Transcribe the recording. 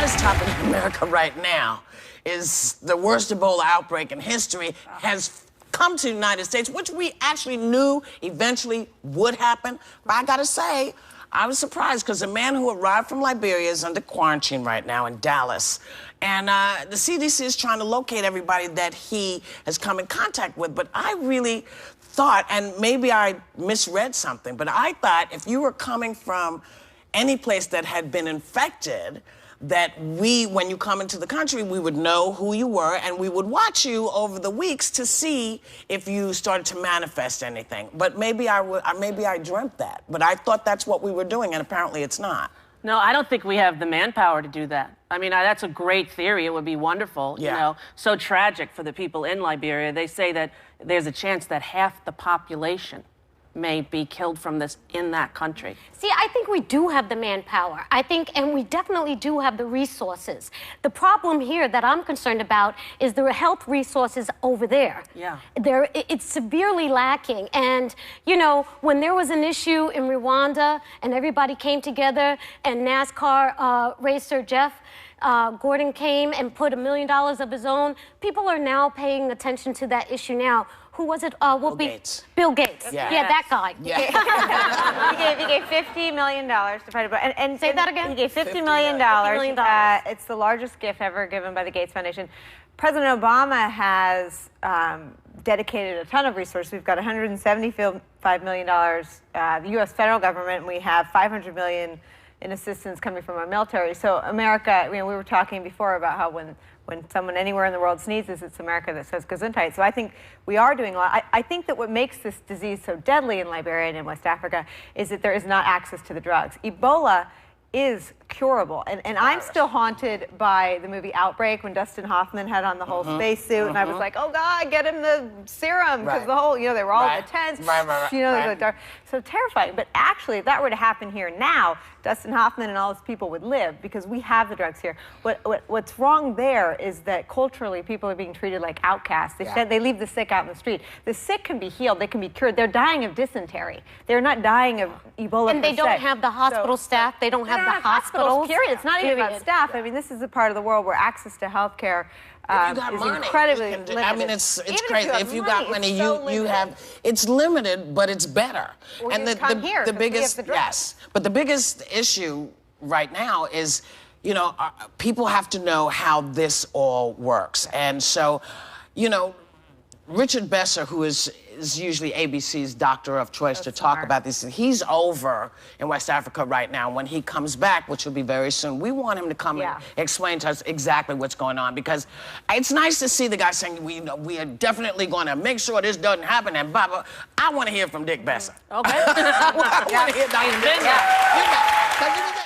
hottest topic in America right now is the worst Ebola outbreak in history has come to the United States, which we actually knew eventually would happen. But I gotta say, I was surprised because a man who arrived from Liberia is under quarantine right now in Dallas. And the CDC is trying to locate everybody that he has come in contact with. But I really thought, and maybe I misread something, but I thought if you were coming from any place that had been infected, that when you come into the country, we would know who you were and we would watch you over the weeks to see if you started to manifest anything. But maybe I dreamt that. But I thought that's what we were doing, and apparently it's not. No, I don't think we have the manpower to do that. I mean, that's a great theory. It would be wonderful, Yeah. you know. So tragic for the people in Liberia. They say that there's a chance that half the population may be killed from this in that country. See, I think we do have the manpower. And we definitely do have the resources. The problem here that I'm concerned about is the health resources over there. Yeah. It's severely lacking. And, you know, when there was an issue in Rwanda and everybody came together and NASCAR racer Jeff Gordon came and put $1 million of his own, people are now paying attention to that issue now. Who was it? Bill Gates. Bill Gates. Yeah. Yeah, that guy. Yeah. He gave $50 million to fight Ebola. And say that again? He gave $50 million. $50 million. It's the largest gift ever given by the Gates Foundation. President Obama has dedicated a ton of resources. We've got $175 million. The U.S. federal government, we have $500 million in assistance coming from our military. So America, we were talking before about how when someone anywhere in the world sneezes, it's America that says Gesundheit. So I think we are doing a lot. I think that what makes this disease so deadly in Liberia and in West Africa is that there is not access to the drugs. Ebola is curable. And I'm still haunted by the movie Outbreak when Dustin Hoffman had on the whole spacesuit, and I was like, oh God, get him the serum, because the whole, they were all in the tents, so terrifying. But actually, if that were to happen here now, Dustin Hoffman and all his people would live because we have the drugs here. What's wrong there is that culturally people are being treated like outcasts. They leave the sick out in the street. The sick can be healed, they can be cured. They're dying of dysentery. They're not dying of Ebola. And they don't have the hospital staff. They don't have the hospitals. Period. It's not even about staff. I mean, this is a part of the world where access to health care is incredibly limited. I mean, it's crazy. If you got money, you have. It's limited, but it's better. Well, and the biggest but the biggest issue right now is, people have to know how this all works, and so, Richard Besser, who is usually ABC's doctor of choice to talk about these things, he's over in West Africa right now. When he comes back, which will be very soon, we want him to come and explain to us exactly what's going on, because it's nice to see the guy saying, we are definitely going to make sure this doesn't happen, and blah, blah. I want to hear from Dick Besser. Okay. I want to hear Dr. Dick Besser.